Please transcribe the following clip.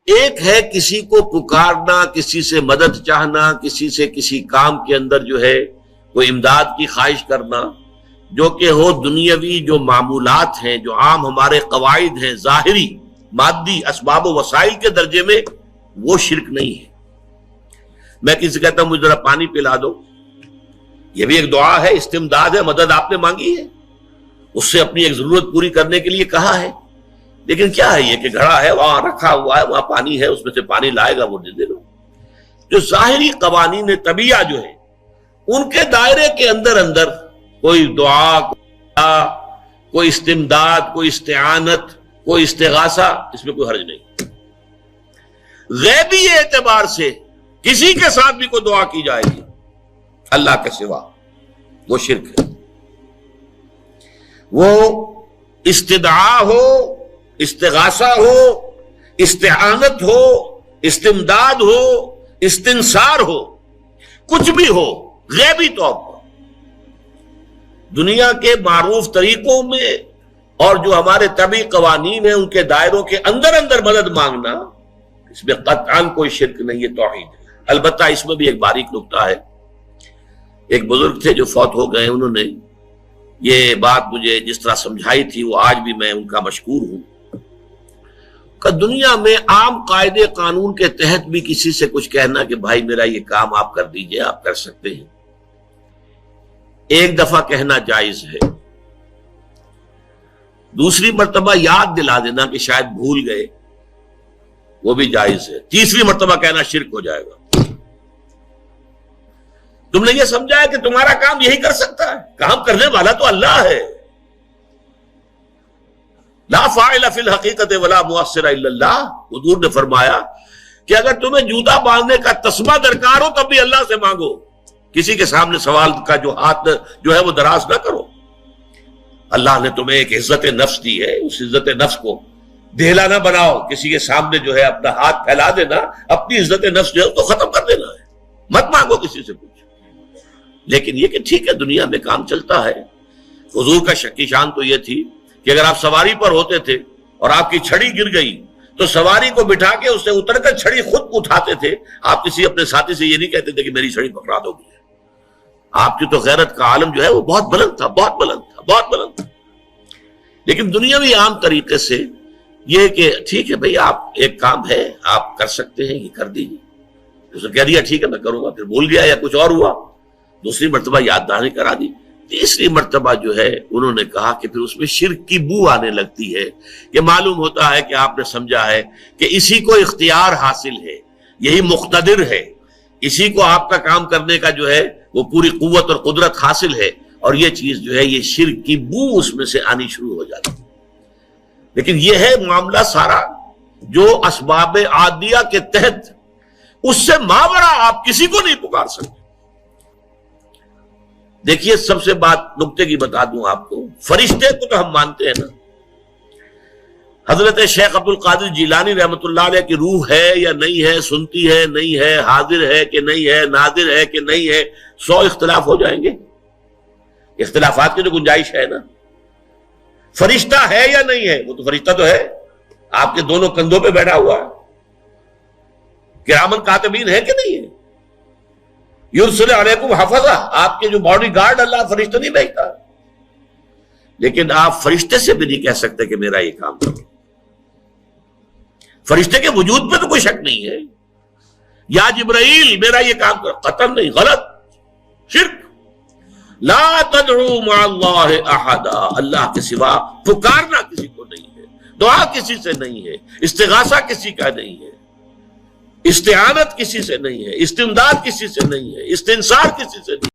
ایک ہے کسی کو پکارنا، کسی سے مدد چاہنا، کسی سے کسی کام کے اندر جو ہے کوئی امداد کی خواہش کرنا، جو کہ ہو دنیاوی جو معمولات ہیں، جو عام ہمارے قواعد ہیں، ظاہری مادی اسباب و وسائل کے درجے میں، وہ شرک نہیں ہے۔ میں کسی سے کہتا ہوں مجھے ذرا پانی پلا دو، یہ بھی ایک دعا ہے، استمداد ہے، مدد آپ نے مانگی ہے، اس سے اپنی ایک ضرورت پوری کرنے کے لیے کہا ہے۔ لیکن کیا ہے یہ کہ گھڑا ہے، وہاں رکھا ہوا ہے، وہاں پانی ہے، اس میں سے پانی لائے گا وہ دے دو۔ جو ظاہری قوانین طبیعہ جو ہے ان کے دائرے کے اندر اندر کوئی دعا، کوئی استمداد، کوئی استعانت، کوئی استغاثہ، اس میں کوئی حرج نہیں۔ غیبی اعتبار سے کسی کے ساتھ بھی کوئی دعا کی جائے گی اللہ کے سوا، وہ شرک ہے۔ وہ استدعا ہو، استغاثہ ہو، استعانت ہو، استمداد ہو، استنصار ہو، کچھ بھی ہو، غیبی طور پر دنیا کے معروف طریقوں میں اور جو ہمارے طبعی قوانین ہیں ان کے دائروں کے اندر اندر مدد مانگنا، اس میں قطعاً کوئی شرک نہیں ہے، توحید ہے۔ البتہ اس میں بھی ایک باریک نکتہ ہے۔ ایک بزرگ تھے جو فوت ہو گئے، انہوں نے یہ بات مجھے جس طرح سمجھائی تھی وہ آج بھی میں ان کا مشکور ہوں کہ دنیا میں عام قاعدے قانون کے تحت بھی کسی سے کچھ کہنا کہ بھائی میرا یہ کام آپ کر دیجئے، آپ کر سکتے ہیں، ایک دفعہ کہنا جائز ہے، دوسری مرتبہ یاد دلا دینا کہ شاید بھول گئے، وہ بھی جائز ہے، تیسری مرتبہ کہنا شرک ہو جائے گا۔ تم نے یہ سمجھا ہے کہ تمہارا کام یہی کر سکتا ہے، کام کرنے والا تو اللہ ہے۔ لا فاعل فی الحقیقت ولا مؤثر الا اللہ، حضور نے فرمایا کہ اگر تمہیں جوتا باندھنے کا تسمہ درکار ہو تب بھی اللہ سے مانگو، کسی کے سامنے سوال کا جو ہاتھ جو ہے وہ دراز نہ کرو۔ اللہ نے تمہیں ایک عزت نفس دی ہے، اس عزت نفس کو دہلا نہ بناؤ، کسی کے سامنے جو ہے اپنا ہاتھ پھیلا دینا، اپنی عزت نفس جو ہے تو ختم کر دینا ہے، مت مانگو کسی سے کچھ۔ لیکن یہ کہ ٹھیک ہے دنیا میں کام چلتا ہے۔ حضور کا شکی شان تو یہ تھی کہ اگر آپ سواری پر ہوتے تھے اور آپ کی چھڑی گر گئی تو سواری کو بٹھا کے اس سے اتر کر چھڑی خود اٹھاتے تھے، آپ کسی اپنے ساتھی سے یہ نہیں کہتے تھے کہ میری چھڑی پکڑا دو گے۔ آپ کی تو غیرت کا عالم جو ہے وہ بہت بلند تھا، بہت بلند تھا، بہت بلند تھا۔ لیکن دنیاوی عام طریقے سے یہ کہ ٹھیک ہے بھئی آپ ایک کام ہے آپ کر سکتے ہیں، یہ کر دیجیے، اس نے کہہ دیا ٹھیک ہے میں کروں گا، پھر بھول گیا یا کچھ اور ہوا، دوسری مرتبہ یاد دہانی کرا دی، تیسری مرتبہ جو ہے انہوں نے کہا کہ پھر اس میں شرک کی بو آنے لگتی ہے کہ معلوم ہوتا ہے کہ آپ نے سمجھا ہے کہ اسی کو اختیار حاصل ہے، یہی مقتدر ہے، اسی کو آپ کا کام کرنے کا جو ہے وہ پوری قوت اور قدرت حاصل ہے، اور یہ چیز جو ہے یہ شرک کی بو اس میں سے آنی شروع ہو جاتی ہے۔ لیکن یہ ہے معاملہ سارا جو اسباب عادیہ کے تحت، اس سے ماورا آپ کسی کو نہیں پکار سکتے۔ دیکھیے سب سے بات نکتے کی بتا دوں آپ کو، فرشتے کو تو ہم مانتے ہیں نا، حضرت شیخ عبد القادر جیلانی رحمۃ اللہ علیہ کی روح ہے یا نہیں ہے، سنتی ہے نہیں ہے، حاضر ہے کہ نہیں ہے، ناظر ہے کہ نہیں ہے، 100 اختلاف ہو جائیں گے، اختلافات کی تو گنجائش ہے نا۔ فرشتہ ہے یا نہیں ہے، وہ تو فرشتہ تو ہے، آپ کے دونوں کندھوں پہ بیٹھا ہوا ہے، کرامن کاتبین ہے کہ نہیں ہے، یرسل علیکم حفظہ، آپ کے جو باڈی گارڈ اللہ فرشتہ نہیں بھیجتا، لیکن آپ فرشتے سے بھی نہیں کہہ سکتے کہ میرا یہ کام کرو۔ فرشتے کے وجود پہ تو کوئی شک نہیں ہے، یا جبرائیل میرا یہ کام کرو، قطعاً نہیں، غلط، شرک۔ لا تدعو مع اللہ احدا، اللہ کے سوا پکارنا کسی کو نہیں ہے، دعا کسی سے نہیں ہے، استغاثہ کسی کا نہیں ہے، استعانت کسی سے نہیں ہے، استمداد کسی سے نہیں ہے، استنصار کسی سے نہیں ہے۔